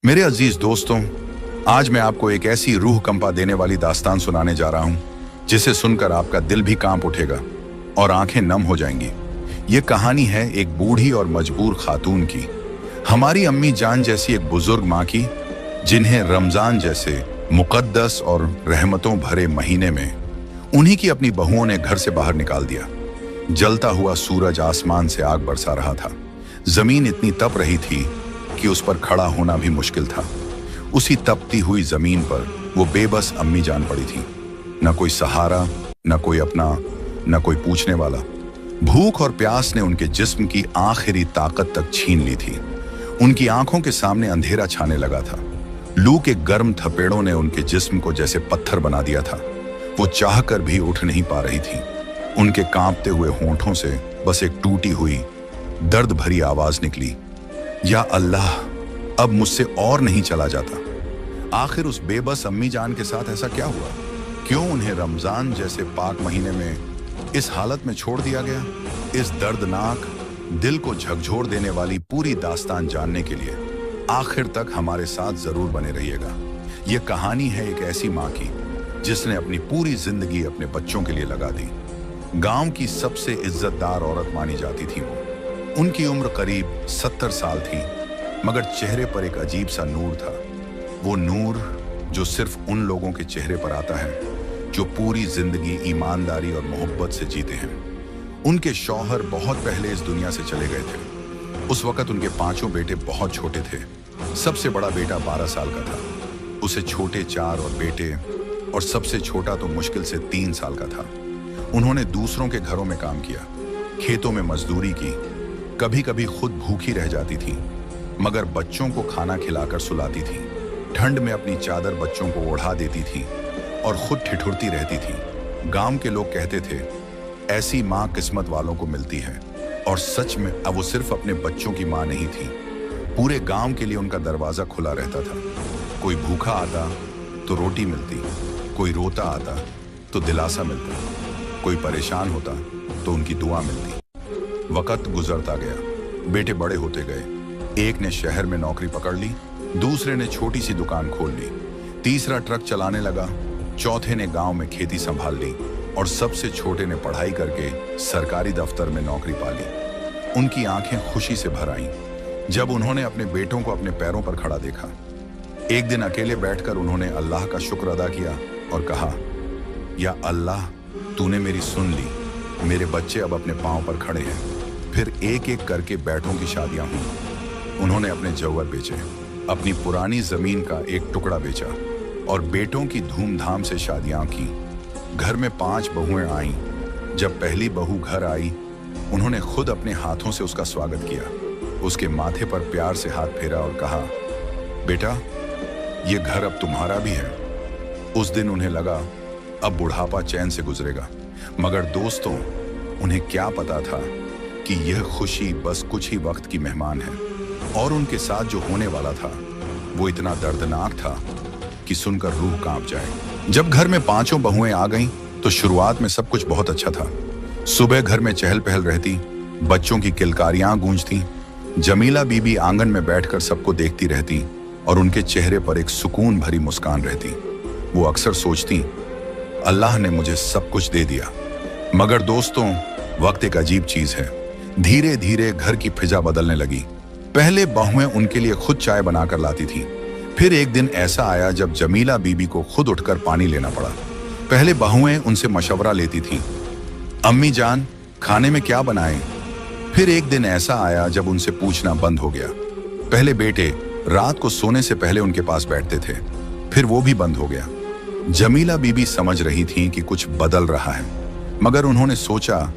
मेरे अजीज दोस्तों, आज मैं आपको एक ऐसी रूह कंपा देने वाली दास्तान सुनाने जा रहा हूं जिसे सुनकर आपका दिल भी कांप उठेगा और आंखें नम हो जाएंगी। ये कहानी है एक बूढ़ी और मजबूर खातून की, हमारी अम्मी जान जैसी एक बुजुर्ग माँ की, जिन्हें रमजान जैसे मुकद्दस और रहमतों भरे महीने में उन्हीं की अपनी बहुओं ने घर से बाहर निकाल दिया। जलता हुआ सूरज आसमान से आग बरसा रहा था। जमीन इतनी तप रही थी कि उस पर खड़ा होना भी मुश्किल था। उसी तपती हुई जमीन पर वो बेबस अम्मी जान पड़ी थी। न कोई सहारा, न कोई अपना, न कोई पूछने वाला। भूख और प्यास ने उनके जिस्म की आखिरी ताकत तक छीन ली थी। उनकी आंखों के सामने अंधेरा छाने लगा था। लू के गर्म थपेड़ों ने उनके जिस्म को जैसे पत्थर बना दिया था। वो चाहकर भी उठ नहीं पा रही थी। उनके कांपते हुए होंठों से बस एक टूटी हुई दर्द भरी आवाज निकली, या अल्लाह, अब मुझसे और नहीं चला जाता। आखिर उस बेबस अम्मी जान के साथ ऐसा क्या हुआ? क्यों उन्हें रमजान जैसे पाक महीने में इस हालत में छोड़ दिया गया? इस दर्दनाक, दिल को झकझोर देने वाली पूरी दास्तान जानने के लिए आखिर तक हमारे साथ जरूर बने रहिएगा। ये कहानी है एक ऐसी माँ की जिसने अपनी पूरी जिंदगी अपने बच्चों के लिए लगा दी। गांव की सबसे इज्जतदार औरत मानी जाती थी वो। उनकी उम्र करीब 70 साल थी, मगर चेहरे पर एक अजीब सा नूर था। वो नूर जो सिर्फ उन लोगों के चेहरे पर आता है जो पूरी जिंदगी ईमानदारी और मोहब्बत से जीते हैं। उनके शौहर बहुत पहले इस दुनिया से चले गए थे। उस वक्त उनके 5 बेटे बहुत छोटे थे। सबसे बड़ा बेटा 12 साल का था, उसे छोटे 4 और बेटे, और सबसे छोटा तो मुश्किल से 3 साल का था। उन्होंने दूसरों के घरों में काम किया, खेतों में मजदूरी की, कभी कभी खुद भूखी रह जाती थी, मगर बच्चों को खाना खिलाकर सुलाती थी। ठंड में अपनी चादर बच्चों को ओढ़ा देती थी और खुद ठिठुरती रहती थी। गांव के लोग कहते थे, ऐसी माँ किस्मत वालों को मिलती है। और सच में अब वो सिर्फ अपने बच्चों की माँ नहीं थी, पूरे गांव के लिए उनका दरवाजा खुला रहता था। कोई भूखा आता तो रोटी मिलती, कोई रोता आता तो दिलासा मिलता, कोई परेशान होता तो उनकी दुआ मिलती। वक्त गुजरता गया, बेटे बड़े होते गए। एक ने शहर में नौकरी पकड़ ली, दूसरे ने छोटी सी दुकान खोल ली, तीसरा ट्रक चलाने लगा, चौथे ने गांव में खेती संभाल ली, और सबसे छोटे ने पढ़ाई करके सरकारी दफ्तर में नौकरी पा ली। उनकी आंखें खुशी से भर आईं जब उन्होंने अपने बेटों को अपने पैरों पर खड़ा देखा। एक दिन अकेले बैठकर उन्होंने अल्लाह का शुक्र अदा किया और कहा, या अल्लाह, तूने मेरी सुन ली, मेरे बच्चे अब अपने पांव पर खड़े हैं। फिर एक एक करके बेटों की शादियां हुई। उन्होंने अपने जौहर बेचे, अपनी पुरानी जमीन का एक टुकड़ा बेचा, और बेटों की धूमधाम से शादियां की। घर में 5 बहुएं आईं। जब पहली बहू घर आई, उन्होंने खुद अपने हाथों से उसका स्वागत किया, उसके माथे पर प्यार से हाथ फेरा और कहा, बेटा, ये घर अब तुम्हारा भी है। उस दिन उन्हें लगा अब बुढ़ापा चैन से गुजरेगा, मगर दोस्तों, उन्हें क्या पता था कि यह खुशी बस कुछ ही वक्त की मेहमान है, और उनके साथ जो होने वाला था वो इतना दर्दनाक था कि सुनकर रूह कांप जाए। जब घर में 5 बहुएं आ गईं, तो शुरुआत में सब कुछ बहुत अच्छा था। सुबह घर में चहल पहल रहती, बच्चों की किलकारियां गूंजती, जमीला बीबी आंगन में बैठकर सबको देखती रहती, और उनके चेहरे पर एक सुकून भरी मुस्कान रहती। वो अक्सर सोचती, अल्लाह ने मुझे सब कुछ दे दिया। मगर दोस्तों, वक्त एक अजीब चीज है। धीरे धीरे घर की फिजा बदलने लगी। पहले बहुएं उनके लिए खुद चाय बनाकर लाती थी। फिर एक दिन ऐसा आया जब जमीला बीबी को खुद उठकर पानी लेना पड़ा। पहले बहुएं उनसे मशवरा लेती थीं, अम्मी जान, खाने में क्या बनाएं? फिर एक दिन ऐसा आया जब उनसे पूछना बंद हो गया। पहले बेटे रात को सोने से पहले उनके पास बैठते थे, फिर वो भी बंद हो गया। जमीला बीबी समझ रही थी कि कुछ बदल रहा है, मगर उन्होंने सोचा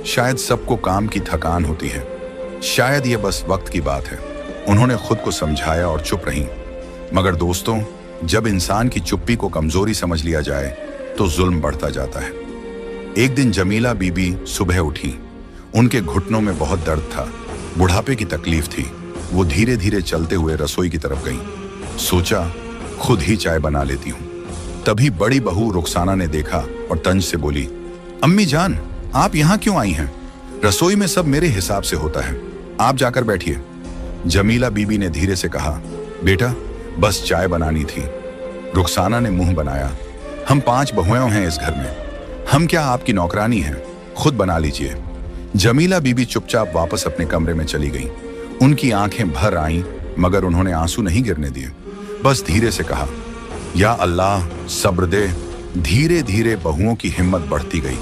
शायद सबको काम की थकान होती है, शायद ये बस वक्त की बात है। उन्होंने खुद को समझाया और चुप रहीं। मगर दोस्तों, जब इंसान की चुप्पी को कमजोरी समझ लिया जाए तो जुल्म बढ़ता जाता है। एक दिन जमीला बीबी सुबह उठी। उनके घुटनों में बहुत दर्द था, बुढ़ापे की तकलीफ थी। वो धीरे धीरे चलते हुए रसोई की तरफ गईं। सोचा खुद ही चाय बना लेती हूँ। तभी बड़ी बहू रुखसाना ने देखा और तंज से बोली, अम्मी जान, आप यहाँ क्यों आई हैं? रसोई में सब मेरे हिसाब से होता है, आप जाकर बैठिए। जमीला बीबी ने धीरे से कहा, बेटा, बस चाय बनानी थी। रुखसाना ने मुंह बनाया, हम 5 बहुएं हैं इस घर में, हम क्या आपकी नौकरानी हैं, खुद बना लीजिए। जमीला बीबी चुपचाप वापस अपने कमरे में चली गई। उनकी आंखें भर आईं, मगर उन्होंने आंसू नहीं गिरने दिए। बस धीरे से कहा, या अल्लाह सब्र दे। धीरे धीरे बहुओं की हिम्मत बढ़ती गई।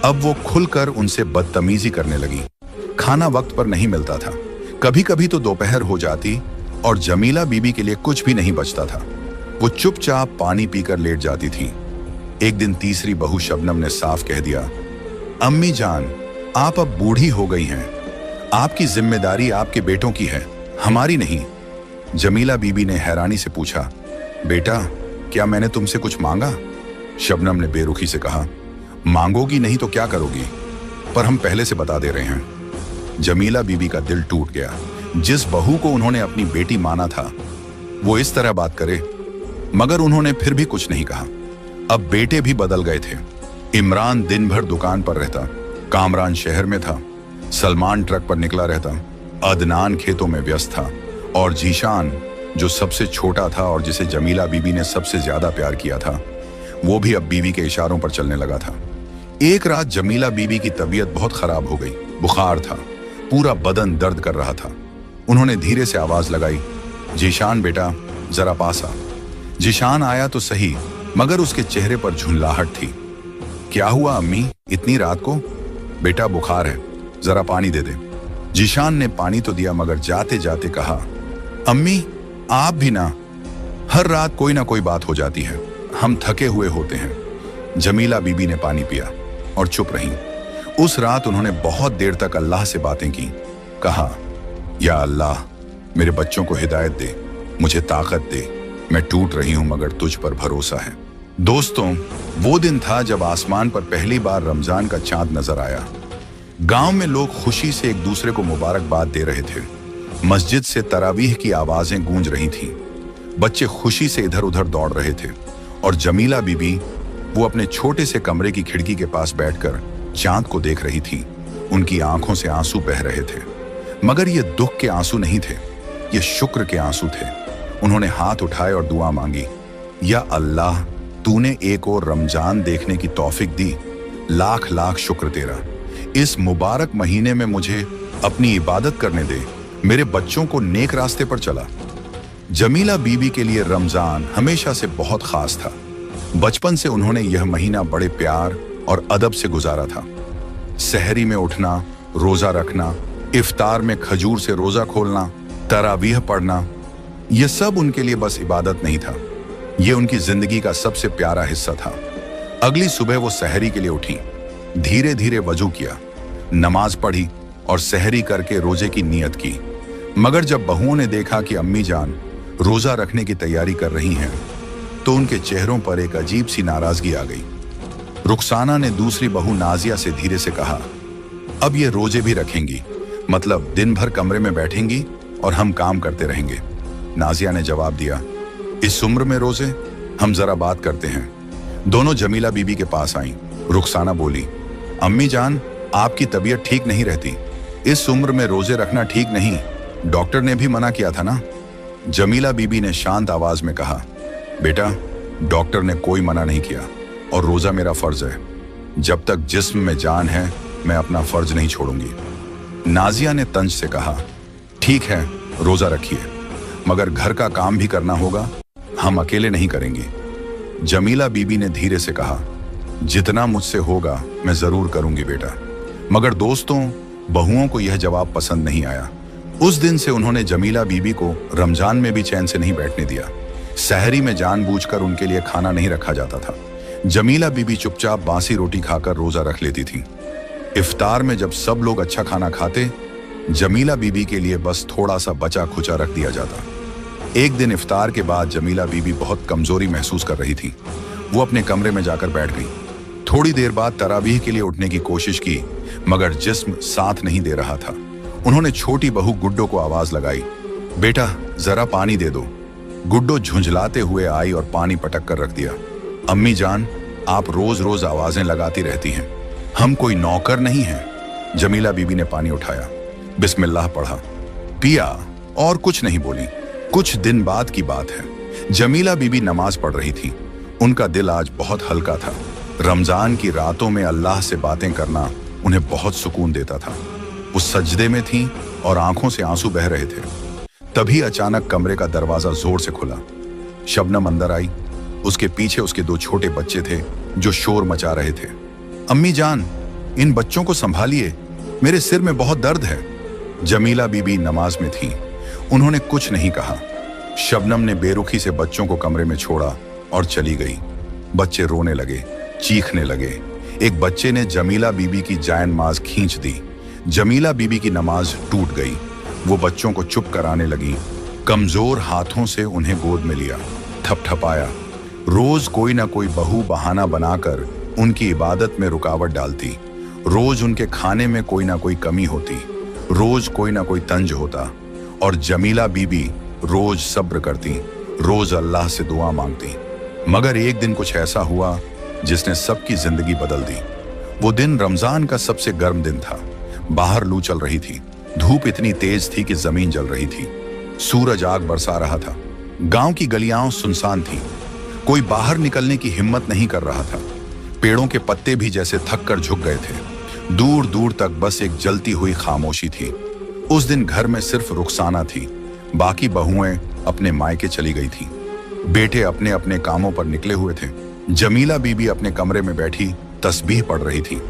अब वो खुलकर उनसे बदतमीजी करने लगी। खाना वक्त पर नहीं मिलता था, कभी कभी तो दोपहर हो जाती और जमीला बीबी के लिए कुछ भी नहीं बचता था। वो चुपचाप पानी पीकर लेट जाती थी। एक दिन तीसरी बहू शबनम ने साफ कह दिया, अम्मी जान, आप अब बूढ़ी हो गई हैं, आपकी जिम्मेदारी आपके बेटों की है, हमारी नहीं। जमीला बीबी ने हैरानी से पूछा, बेटा क्या मैंने तुमसे कुछ मांगा? शबनम ने बेरुखी से कहा, मांगोगी नहीं तो क्या करोगी, पर हम पहले से बता दे रहे हैं। जमीला बीबी का दिल टूट गया। जिस बहू को उन्होंने अपनी बेटी माना था वो इस तरह बात करे, मगर उन्होंने फिर भी कुछ नहीं कहा। अब बेटे भी बदल गए थे। इमरान दिन भर दुकान पर रहता, कामरान शहर में था, सलमान ट्रक पर निकला रहता, अदनान खेतों में व्यस्त था, और जीशान जो सबसे छोटा था और जिसे जमीला बीबी ने सबसे ज्यादा प्यार किया था, वो भी अब बीवी के इशारों पर चलने लगा था। एक रात जमीला बीबी की तबीयत बहुत खराब हो गई। बुखार था, पूरा बदन दर्द कर रहा था। उन्होंने धीरे से आवाज लगाई, जीशान बेटा जरा पास आ। जीशान आया तो सही, मगर उसके चेहरे पर झुंझलाहट थी। क्या हुआ अम्मी, इतनी रात को? बेटा बुखार है, जरा पानी दे दे। जीशान ने पानी तो दिया, मगर जाते जाते कहा, अम्मी आप भी ना, हर रात कोई ना कोई बात हो जाती है, हम थके हुए होते हैं। जमीला बीबी ने पानी पिया और चुप रही। उस रात उन्होंने बहुत देर तक अल्लाह से बातें की। कहा, या अल्लाह मेरे बच्चों को हिदायत दे, मुझे ताकत दे, मैं टूट रही हूं मगर तुझ पर भरोसा है। दोस्तों, वो दिन था जब आसमान पर पहली बार रमजान का चांद नजर आया। गांव में लोग खुशी से एक दूसरे को मुबारकबाद दे रहे थे। मस्जिद से तरावीह की आवाजें गूंज रही थीं। बच्चे खुशी से इधर उधर दौड़ रहे थे और जमीला बीबी वो अपने छोटे से कमरे की खिड़की के पास बैठकर चांद को देख रही थी। उनकी आंखों से आंसू बह रहे थे, मगर ये दुख के आंसू नहीं थे, ये शुक्र के आंसू थे। उन्होंने हाथ उठाए और दुआ मांगी, या अल्लाह तूने एक और रमजान देखने की तौफीक दी, लाख लाख शुक्र तेरा। इस मुबारक महीने में मुझे अपनी इबादत करने दे, मेरे बच्चों को नेक रास्ते पर चला। जमीला बीबी के लिए रमजान हमेशा से बहुत खास था। बचपन से उन्होंने यह महीना बड़े प्यार और अदब से गुजारा था। सहरी में उठना, रोजा रखना, इफ्तार में खजूर से रोजा खोलना, तरावीह पढ़ना, यह सब उनके लिए बस इबादत नहीं था, यह उनकी जिंदगी का सबसे प्यारा हिस्सा था। अगली सुबह वो सहरी के लिए उठी, धीरे धीरे वजू किया, नमाज पढ़ी और सहरी करके रोजे की नियत की। मगर जब बहुओं ने देखा कि अम्मी जान रोजा रखने की तैयारी कर रही हैं, तो उनके चेहरों पर एक अजीब सी नाराजगी आ गई। रुखसाना ने दूसरी बहू नाजिया से धीरे से कहा, अब ये रोजे भी रखेंगी, मतलब दिन भर कमरे में बैठेंगी और हम काम करते रहेंगे। नाजिया ने जवाब दिया, इस उम्र में रोजे, हम जरा बात करते हैं। दोनों जमीला बीबी के पास आईं। रुखसाना बोली, अम्मी जान आपकी तबीयत ठीक नहीं रहती, इस उम्र में रोजे रखना ठीक नहीं, डॉक्टर ने भी मना किया था ना। जमीला बीबी ने शांत आवाज में कहा, बेटा डॉक्टर ने कोई मना नहीं किया और रोजा मेरा फर्ज है। जब तक जिस्म में जान है मैं अपना फर्ज नहीं छोड़ूंगी। नाजिया ने तंज से कहा, ठीक है रोजा रखिए, मगर घर का काम भी करना होगा, हम अकेले नहीं करेंगे। जमीला बीबी ने धीरे से कहा, जितना मुझसे होगा मैं जरूर करूंगी बेटा। मगर दोस्तों, बहुओं को यह जवाब पसंद नहीं आया। उस दिन से उन्होंने जमीला बीबी को रमजान में भी चैन से नहीं बैठने दिया। सहरी में जानबूझकर उनके लिए खाना नहीं रखा जाता था। जमीला बीबी चुपचाप बासी रोटी खाकर रोजा रख लेती थी। इफ्तार में जब सब लोग अच्छा खाना खाते, जमीला बीबी के लिए बस थोड़ा सा बचा खुचा रख दिया जाता। एक दिन इफ्तार के बाद जमीला बीबी बहुत कमजोरी महसूस कर रही थी। वो अपने कमरे में जाकर बैठ गई। थोड़ी देर बाद तरावीह के लिए उठने की कोशिश की, मगर जिस्म साथ नहीं दे रहा था। उन्होंने छोटी बहू गुड्डो को आवाज लगाई, बेटा जरा पानी दे दो। गुड्डो झुंझलाते हुए आई और पानी पटक कर रख दिया। अम्मी जान आप रोज रोज आवाजें लगाती रहती हैं, हम कोई नौकर नहीं हैं। जमीला बीबी ने पानी उठाया, बिस्मिल्लाह पढ़ा, पिया और कुछ नहीं बोली। कुछ दिन बाद की बात है, जमीला बीबी नमाज पढ़ रही थी। उनका दिल आज बहुत हल्का था। रमजान की रातों में अल्लाह से बातें करना उन्हें बहुत सुकून देता था। वो सजदे में थीं और आंखों से आंसू बह रहे थे। तभी अचानक कमरे का दरवाजा जोर से खुला। शबनम अंदर आई। उसके पीछे उसके दो छोटे बच्चे थे जो शोर मचा रहे थे। अम्मी जान, इन बच्चों को संभालिए, मेरे सिर में बहुत दर्द है। जमीला बीबी नमाज में थी। उन्होंने कुछ नहीं कहा। शबनम ने बेरुखी से बच्चों को कमरे में छोड़ा और चली गई। बच्चे रोने लगे, चीखने लगे। एक बच्चे ने जमीला बीबी की जायनमाज खींच दी। जमीला बीबी की नमाज टूट गई। वो बच्चों को चुप कराने लगी। कमजोर हाथों से उन्हें गोद में लिया, थपथपाया। रोज कोई ना कोई बहू बहाना बनाकर उनकी इबादत में रुकावट डालती। रोज उनके खाने में कोई ना कोई कमी होती। रोज कोई ना कोई तंज होता। और जमीला बीबी रोज सब्र करती, रोज अल्लाह से दुआ मांगती। मगर एक दिन कुछ ऐसा हुआ जिसने सबकी जिंदगी बदल दी। वो दिन रमजान का सबसे गर्म दिन था। बाहर लू चल रही थी। धूप इतनी तेज थी कि जमीन जल रही थी। सूरज आग बरसा रहा था। गांव की गलियां सुनसान थीं। कोई बाहर निकलने की हिम्मत नहीं कर रहा था। पेड़ों के पत्ते भी जैसे थक कर झुक गए थे। दूर दूर तक बस एक जलती हुई खामोशी थी। उस दिन घर में सिर्फ रुखसाना थी। बाकी बहुएं अपने मायके चली गई थीं। बेटे अपने अपने कामों पर निकले हुए थे। जमीला बीबी अपने कमरे में बैठी तस्बीह पढ़ रही थी।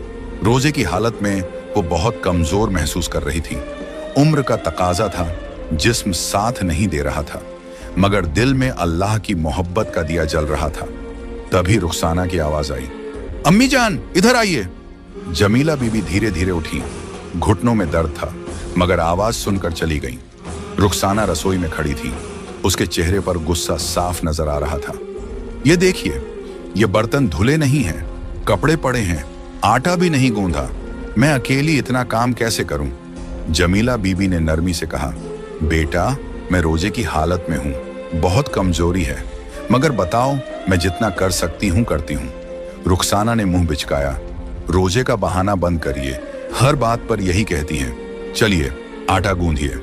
रोजे की हालत में वो बहुत कमजोर महसूस कर रही थी। उम्र का तकाजा था, जिस्म साथ नहीं दे रहा था, मगर दिल में अल्लाह की मोहब्बत का दिया जल रहा था। तभी रुखसाना की आवाज आई, अम्मी जान इधर आइए। जमीला बीबी धीरे धीरे उठी। घुटनों में दर्द था, मगर आवाज सुनकर चली गई। रुखसाना रसोई में खड़ी थी। उसके चेहरे पर गुस्सा साफ नजर आ रहा था। ये देखिए, ये बर्तन धुले नहीं हैं, कपड़े पड़े हैं, आटा भी नहीं गूंधा। मैं अकेली इतना काम कैसे करूं? जमीला बीबी ने नरमी से कहा, बेटा मैं रोजे की हालत में हूं, बहुत कमजोरी है, मगर बताओ मैं जितना कर सकती हूं करती हूं। रुखसाना ने मुंह बिचकाया, रोजे का बहाना बंद करिए, हर बात पर यही कहती हैं। चलिए आटा गूंधिए।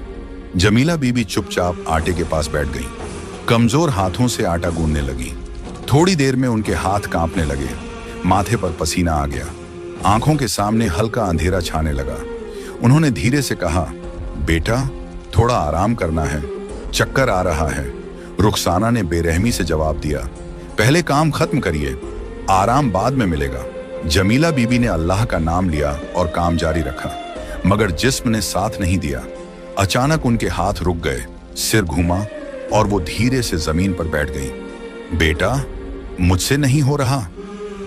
जमीला बीबी चुपचाप आटे के पास बैठ गई। कमजोर हाथों से आटा गूंधने लगी। थोड़ी देर में उनके हाथ कांपने लगे। माथे पर पसीना आ गया। आंखों के सामने हल्का अंधेरा छाने लगा। उन्होंने धीरे से कहा, बेटा थोड़ा आराम करना है, चक्कर आ रहा है। रुखसाना ने बेरहमी से जवाब दिया, पहले काम खत्म करिए, आराम बाद में मिलेगा। जमीला बीबी ने अल्लाह का नाम लिया और काम जारी रखा, मगर जिस्म ने साथ नहीं दिया। अचानक उनके हाथ रुक गए, सिर घूमा और वो धीरे से जमीन पर बैठ गई। बेटा मुझसे नहीं हो रहा।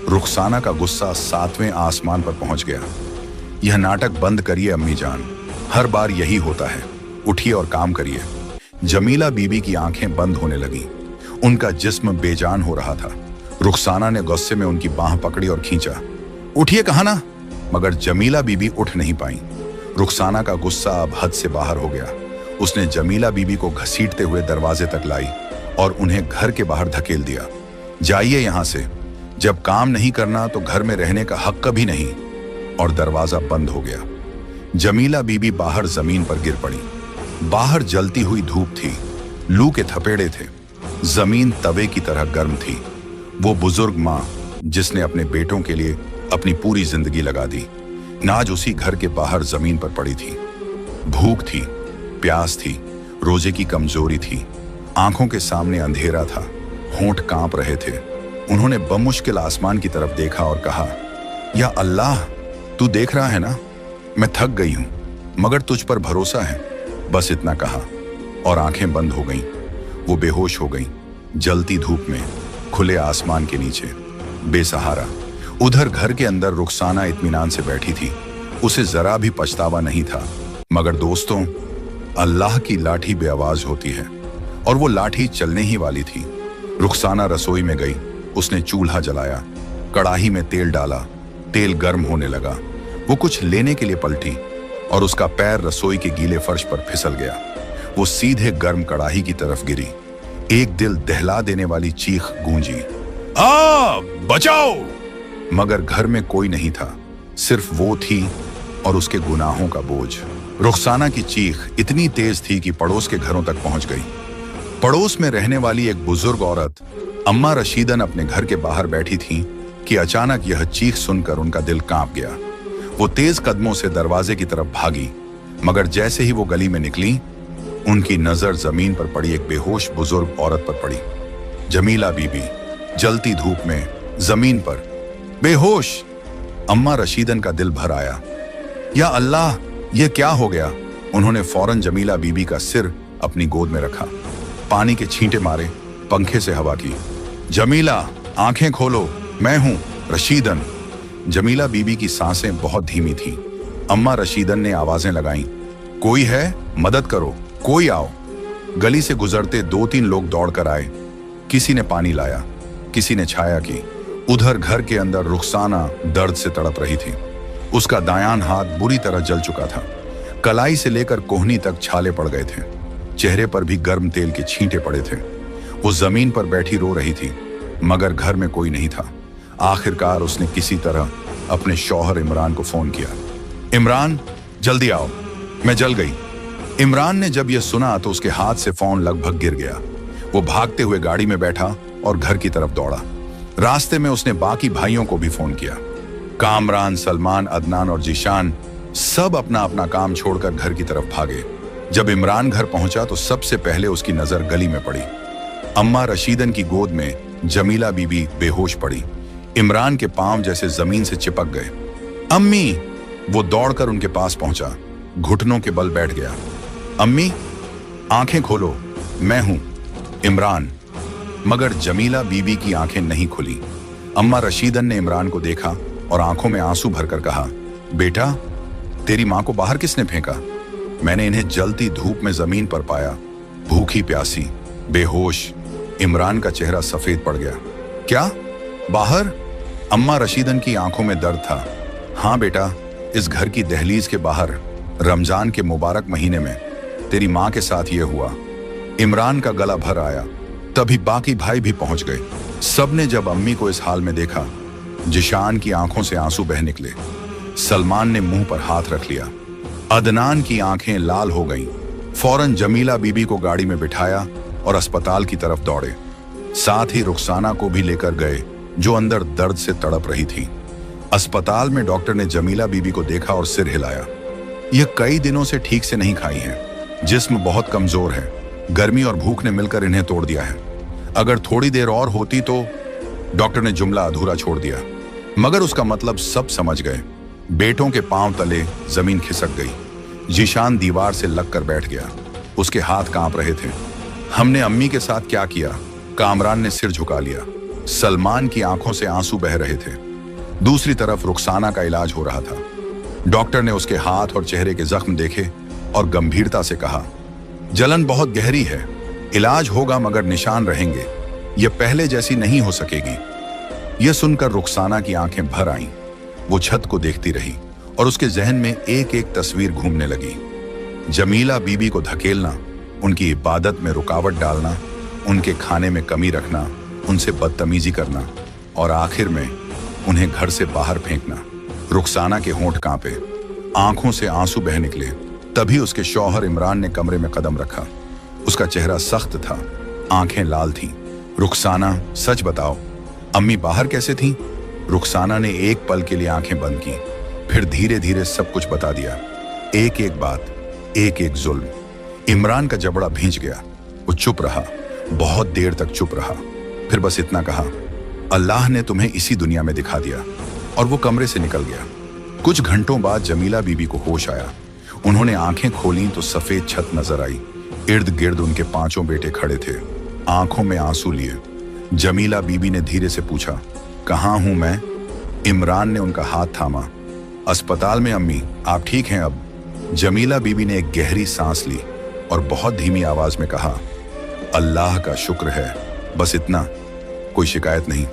रुखसाना का गुस्सा 7वें आसमान पर पहुंच गया। यह नाटक बंद करिए अम्मी जान, हर बार यही होता है, उठिए और काम करिए। जमीला बीबी की आंखें बंद होने लगी। उनका जिस्म बेजान हो रहा था। रुखसाना ने गुस्से में उनकी बांह पकड़ी और खींचा, उठिए कहा ना। मगर जमीला बीबी उठ नहीं पाई। रुखसाना का गुस्सा अब हद से बाहर हो गया। उसने जमीला बीबी को घसीटते हुए दरवाजे तक लाई और उन्हें घर के बाहर धकेल दिया। जाइए यहां से, जब काम नहीं करना तो घर में रहने का हक कभी नहीं। और दरवाजा बंद हो गया। जमीला बीबी बाहर जमीन पर गिर पड़ी। बाहर जलती हुई धूप थी, लू के थपेड़े थे, जमीन तवे की तरह गर्म थी। वो बुजुर्ग माँ जिसने अपने बेटों के लिए अपनी पूरी जिंदगी लगा दी, नाज उसी घर के बाहर जमीन पर पड़ी थी। भूख थी, प्यास थी, रोजे की कमजोरी थी। आंखों के सामने अंधेरा था, होंठ कांप रहे थे। उन्होंने बमुश्किल आसमान की तरफ देखा और कहा, या अल्लाह तू देख रहा है ना, मैं थक गई हूं, मगर तुझ पर भरोसा है। बस इतना कहा और आंखें बंद हो गईं। वो बेहोश हो गईं, जलती धूप में, खुले आसमान के नीचे, बेसहारा। उधर घर के अंदर रुखसाना इत्मीनान से बैठी थी। उसे जरा भी पछतावा नहीं था। मगर दोस्तों, अल्लाह की लाठी बेआवाज होती है और वो लाठी चलने ही वाली थी। रुखसाना रसोई में गई। उसने चूल्हा जलाया, कड़ाही में तेल डाला। तेल गर्म होने लगा। वो कुछ लेने के लिए पलटी और उसका पैर रसोई के गीले फर्श पर फिसल गया। वो सीधे गर्म कड़ाही की तरफ गिरी। एक दिल दहला देने वाली चीख गूंजी, आ बचाओ! मगर घर में कोई नहीं था, सिर्फ वो थी और उसके गुनाहों का बोझ। रुखसाना की चीख इतनी तेज थी कि पड़ोस के घरों तक पहुंच गई। पड़ोस में रहने वाली एक बुजुर्ग औरत अम्मा रशीदन अपने घर के बाहर बैठी थी कि अचानक यह चीख सुनकर उनका दिल कांप गया। वो तेज कदमों से दरवाजे की तरफ भागी, मगर जैसे ही वो गली में निकली, उनकी नजर जमीन पर पड़ी एक बेहोश बुजुर्ग औरत पर पड़ी। जमीला बीबी जलती धूप में जमीन पर बेहोश। अम्मा रशीदन का दिल भर आया। या अल्लाह, ये क्या हो गया? उन्होंने फौरन जमीला बीबी का सिर अपनी गोद में रखा, पानी के छींटे मारे, पंखे से हवा की। जमीला, आंखें खोलो, मैं हूं रशीदन। जमीला बीबी की सांसें बहुत धीमी थीं। अम्मा रशीदन ने आवाजें लगाईं, कोई है? मदद करो, कोई आओ। गली से गुजरते 2-3 लोग दौड़कर आए। किसी ने पानी लाया, किसी ने छाया की। उधर घर के अंदर रुखसाना दर्द से तड़प रही थी। उसका दायां हाथ बुरी तरह जल चुका था। कलाई से लेकर कोहनी तक छाले पड़ गए थे। चेहरे पर भी गर्म तेल के छींटे पड़े थे। वो जमीन पर बैठी रो रही थी, मगर घर में कोई नहीं था। आखिरकार उसने किसी तरह अपने शौहर इमरान को फोन किया। इमरान, जल्दी आओ, मैं जल गई। इमरान ने जब यह सुना तो उसके हाथ से फोन लगभग गिर गया। वो भागते हुए गाड़ी में बैठा और घर की तरफ दौड़ा। रास्ते में उसने बाकी भाइयों को भी फोन किया। कामरान, सलमान, अदनान और जीशान सब अपना अपना काम छोड़कर घर की तरफ भागे। जब इमरान घर पहुंचा तो सबसे पहले उसकी नजर गली में पड़ी। अम्मा रशीदन की गोद में जमीला बीबी बेहोश पड़ी। इमरान के पांव जैसे जमीन से चिपक गए। अम्मी! वो दौड़कर उनके पास पहुंचा, घुटनों के बल बैठ गया। अम्मी, आंखें खोलो, मैं हूं इमरान। मगर जमीला बीबी की आंखें नहीं खुली। अम्मा रशीदन ने इमरान को देखा और आंखों में आंसू भरकर कहा, बेटा, तेरी मां को बाहर किसने फेंका? मैंने इन्हें जलती धूप में जमीन पर पाया, भूखी प्यासी, बेहोश। इमरान का चेहरा सफेद पड़ गया। क्या? बाहर? अम्मा रशीदन की आंखों में दर्द था। हाँ बेटा, इस घर की दहलीज के बाहर रमजान के मुबारक महीने में तेरी मां के साथ यह हुआ। इमरान का गला भर आया। तभी बाकी भाई भी पहुंच गए। सबने जब अम्मी को इस हाल में देखा, जिशान की आंखों से आंसू बह निकले। सलमान ने मुंह पर हाथ रख लिया। अदनान की आंखें लाल हो गईं। फौरन जमीला बीबी को गाड़ी में बिठाया और अस्पताल की तरफ दौड़े। साथ ही रुखसाना को भी लेकर गए, जो अंदर दर्द से तड़प रही थी। अस्पताल में डॉक्टर ने जमीला बीबी को देखा और सिर हिलाया। यह कई दिनों से ठीक से नहीं खाई हैं। जिस्म बहुत कमजोर है। गर्मी और भूख ने मिलकर इन्हें तोड़ दिया है। अगर थोड़ी देर और होती तो। डॉक्टर ने जुमला अधूरा छोड़ दिया, मगर उसका मतलब सब समझ गए। बेटों के पांव तले जमीन खिसक गई। जीशान दीवार से लगकर बैठ गया। उसके हाथ कांप रहे थे। हमने अम्मी के साथ क्या किया? कामरान ने सिर झुका लिया। सलमान की आंखों से आंसू बह रहे थे। दूसरी तरफ रुखसाना का इलाज हो रहा था। डॉक्टर ने उसके हाथ और चेहरे के जख्म देखे और गंभीरता से कहा, जलन बहुत गहरी है, इलाज होगा मगर निशान रहेंगे। यह पहले जैसी नहीं हो सकेगी। यह सुनकर रुखसाना की आंखें भर आईं। वो छत को देखती रही और उसके जहन में एक एक तस्वीर घूमने लगी। जमीला बीबी को धकेलना, उनकी इबादत में रुकावट डालना, उनके खाने में कमी रखना, उनसे बदतमीजी करना और आखिर में उन्हें घर से बाहर फेंकना। रुखसाना के होंठ कांपे, आंखों से आंसू बह निकले। तभी उसके शौहर इमरान ने कमरे में कदम रखा। उसका चेहरा सख्त था, आंखें लाल थीं। रुखसाना, सच बताओ, अम्मी बाहर कैसे थीं? रुखसाना ने एक पल के लिए आंखें बंद की, फिर धीरे धीरे सब कुछ बता दिया। एक एक बात, एक एक जुल्म। इमरान का जबड़ा भींच गया। वो चुप रहा, बहुत देर तक चुप रहा। फिर बस इतना कहा, अल्लाह ने तुम्हें इसी दुनिया में दिखा दिया, और वो कमरे से निकल गया। कुछ घंटों बाद जमीला बीबी को होश आया। उन्होंने आंखें खोली तो सफेद छत नजर आई। इर्द गिर्द उनके 5 बेटे खड़े थे, आंखों में आंसू लिए। जमीला बीबी ने धीरे से पूछा, कहाँ हूं मैं? इमरान ने उनका हाथ थामा। अस्पताल में अम्मी, आप ठीक हैं अब? जमीला बीबी ने एक गहरी सांस ली और बहुत धीमी आवाज में कहा, अल्लाह का शुक्र है, बस इतना। कोई शिकायत नहीं,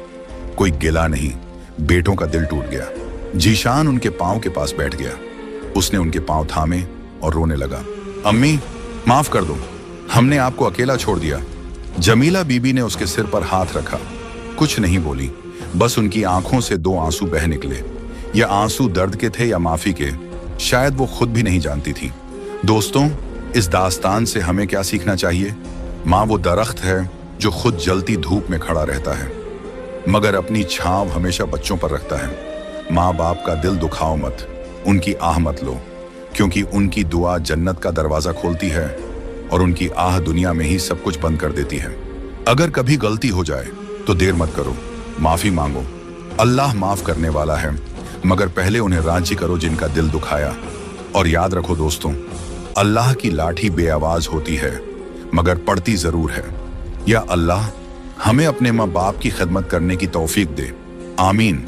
कोई गिला नहीं। बेटों का दिल टूट गया। जीशान उनके पांव के पास बैठ गया। उसने उनके पांव थामे और रोने लगा। अम्मी, माफ कर दो, हमने आपको अकेला छोड़ दिया। जमीला बीबी ने उसके सिर पर हाथ रखा। कुछ नहीं बोली, बस उनकी आंखों से 2 आंसू बह निकले। यह आंसू दर्द के थे या माफी के, शायद वो खुद भी नहीं जानती थी। दोस्तों, इस दास्तान से हमें क्या सीखना चाहिए? माँ वो दरख्त है जो खुद जलती धूप में खड़ा रहता है मगर अपनी छांव हमेशा बच्चों पर रखता है। माँ बाप का दिल दुखाओ मत, उनकी आह मत लो, क्योंकि उनकी दुआ जन्नत का दरवाजा खोलती है और उनकी आह दुनिया में ही सब कुछ बंद कर देती है। अगर कभी गलती हो जाए तो देर मत करो, माफी मांगो। अल्लाह माफ करने वाला है, मगर पहले उन्हें राजी करो जिनका दिल दुखाया। और याद रखो दोस्तों, अल्लाह की लाठी बेआवाज होती है मगर पड़ती जरूर है। या अल्लाह हमें अपने माँ बाप की खिदमत करने की तौफीक दे। आमीन।